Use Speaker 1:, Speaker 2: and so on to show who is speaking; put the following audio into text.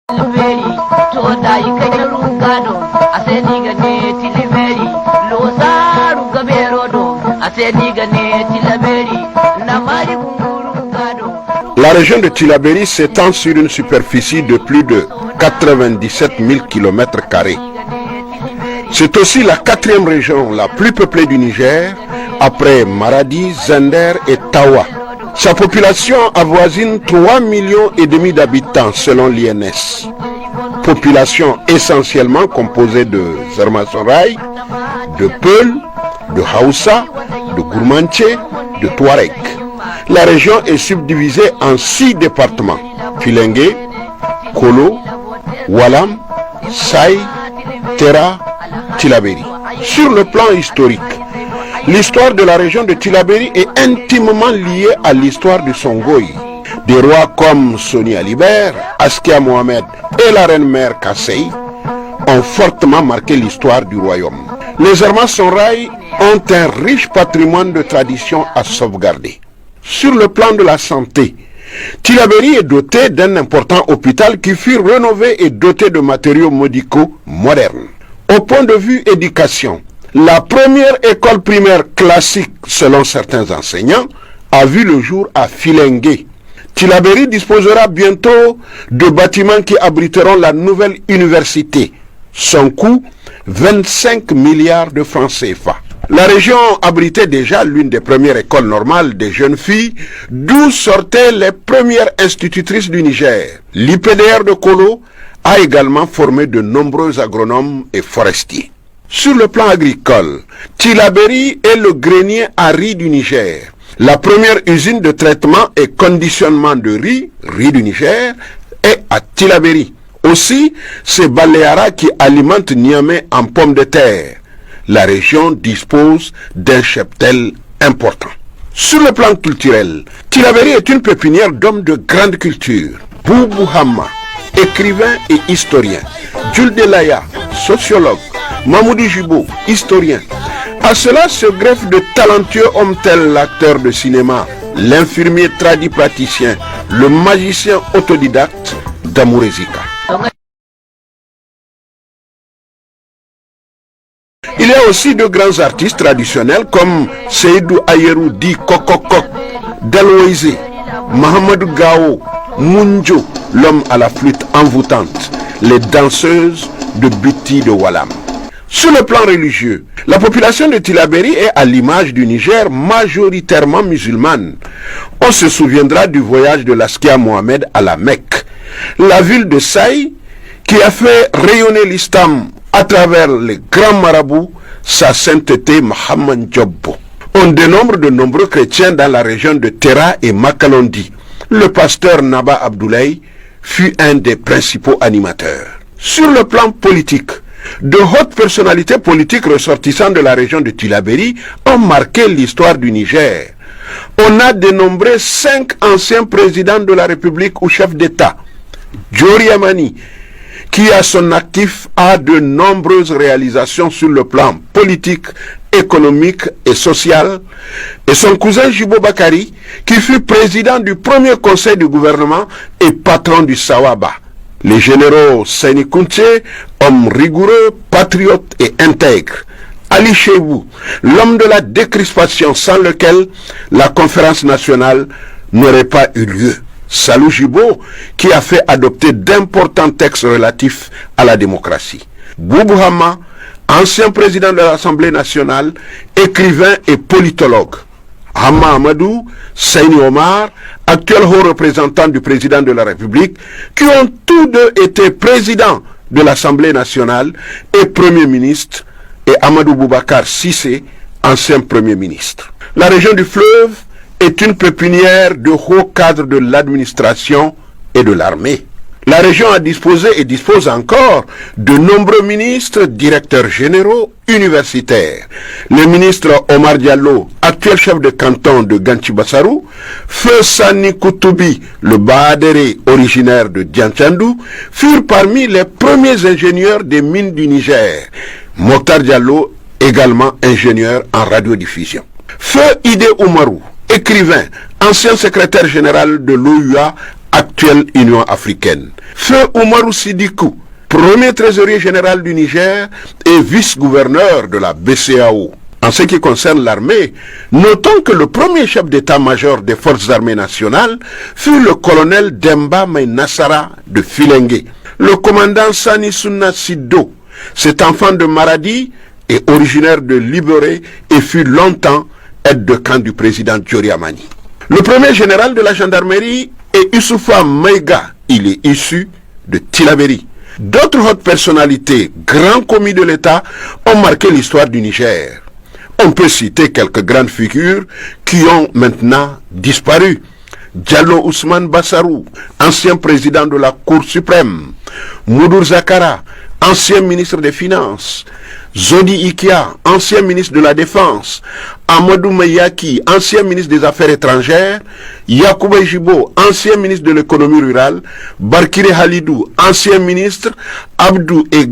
Speaker 1: La région de Tillabéri s'étend sur une superficie de plus de 97 000 km². C'est aussi la quatrième région la plus peuplée du Niger, après Maradi, Zender et Tawa. Sa population avoisine 3,5 millions d'habitants selon l'INS. Population essentiellement composée de Zarma-Songhai, de Peul, de Haoussa, de Gourmanche, de Touareg. La région est subdivisée en 6 départements: Filengue, Kolo, Walam, Saï, Tera, Tillabéri. Sur le plan historique, l'histoire de la région de Tillabéri est intimement liée à l'histoire du Songhai. Des rois comme Soni Alibert, Askia Mohamed et la reine-mère Kassei ont fortement marqué l'histoire du royaume. Les Zarma-Songhai ont un riche patrimoine de traditions à sauvegarder. Sur le plan de la santé, Tillabéri est doté d'un important hôpital qui fut rénové et doté de matériaux médicaux modernes. Au point de vue éducation, la première école primaire classique, selon certains enseignants, a vu le jour à Filengue. Tillabéri disposera bientôt de bâtiments qui abriteront la nouvelle université. Son coût, 25 milliards de francs CFA. La région abritait déjà l'une des premières écoles normales des jeunes filles, d'où sortaient les premières institutrices du Niger. L'IPDR de Kolo a également formé de nombreux agronomes et forestiers. Sur le plan agricole, Tillabéri est le grenier à riz du Niger. La première usine de traitement et conditionnement de riz du Niger, est à Tillabéri. Aussi, c'est Baleara qui alimente Niamey en pommes de terre. La région dispose d'un cheptel important. Sur le plan culturel, Tillabéri est une pépinière d'hommes de grande culture. Boubou Hamma, écrivain et historien. Jules Delaya, sociologue. Mamoudou Jibo, historien. À cela se greffent de talentueux hommes tels l'acteur de cinéma, l'infirmier tradipraticien, le magicien autodidacte Damouré Zika. Il y a aussi de grands artistes traditionnels comme Seydou Ayerou dit Kokokok, Dalwaizé, Mahamadou Gao, Munjo, l'homme à la flûte envoûtante, les danseuses de Biti de Walam. Sur le plan religieux, la population de Tillabéri est à l'image du Niger majoritairement musulmane. On se souviendra du voyage de l'Askia Mohamed à la Mecque. La ville de Saï, qui a fait rayonner l'islam à travers les grands marabouts, sa sainteté Mohamed Diobbo. On dénombre de nombreux chrétiens dans la région de Tera et Makalondi. Le pasteur Naba Abdoulaye fut un des principaux animateurs. Sur le plan politique, de hautes personnalités politiques ressortissant de la région de Tillabéri ont marqué l'histoire du Niger. On a dénombré 5 anciens présidents de la République ou chefs d'État. Djori Amani, qui à son actif a de nombreuses réalisations sur le plan politique, économique et social, et son cousin Jibo Bakari, qui fut président du premier conseil du gouvernement et patron du Sawaba. Les généraux Seni Kounche, hommes rigoureux, patriotes et intègres. Ali Chebou, l'homme de la décrispation sans lequel la conférence nationale n'aurait pas eu lieu. Salou Jibo, qui a fait adopter d'importants textes relatifs à la démocratie. Boubou Hamma, ancien président de l'Assemblée nationale, écrivain et politologue. Hamma Amadou, Seyni Omar, actuel haut représentant du président de la République, qui ont tous deux été présidents de l'Assemblée nationale et Premier ministre, et Amadou Boubacar Sissé, ancien Premier ministre. La région du fleuve est une pépinière de hauts cadres de l'administration et de l'armée. La région a disposé et dispose encore de nombreux ministres, directeurs généraux, universitaires. Le ministre Omar Diallo, actuel chef de canton de Ganchi-Bassarou, Feu Sani Koutoubi, le Bahadéré originaire de Dianchandou, furent parmi les premiers ingénieurs des mines du Niger. Mokhtar Diallo, également ingénieur en radiodiffusion. Feu Ide Oumarou, écrivain, ancien secrétaire général de l'OUA, actuelle Union africaine. Feu Oumarou Sidikou, premier trésorier général du Niger et vice-gouverneur de la BCEAO. En ce qui concerne l'armée, notons que le premier chef d'état-major des forces armées nationales fut le colonel Demba Maïnassara de Filengue. Le commandant Sani Souna Sido, cet enfant de Maradi, est originaire de Libéré et fut longtemps aide de camp du président Djori Amani. Le premier général de la gendarmerie est Issoufa Maïga. Il est issu de Tillabéri. D'autres hautes personnalités, grands commis de l'État, ont marqué l'histoire du Niger. On peut citer quelques grandes figures qui ont maintenant disparu. Diallo Ousmane Bassarou, ancien président de la Cour suprême. Moudour Zakara, ancien ministre des Finances. Zodi Ikia, ancien ministre de la Défense. Amadou Mayaki, ancien ministre des Affaires étrangères. Yacouba Jibo, ancien ministre de l'économie rurale. Barkire Halidou, ancien ministre. Abdou et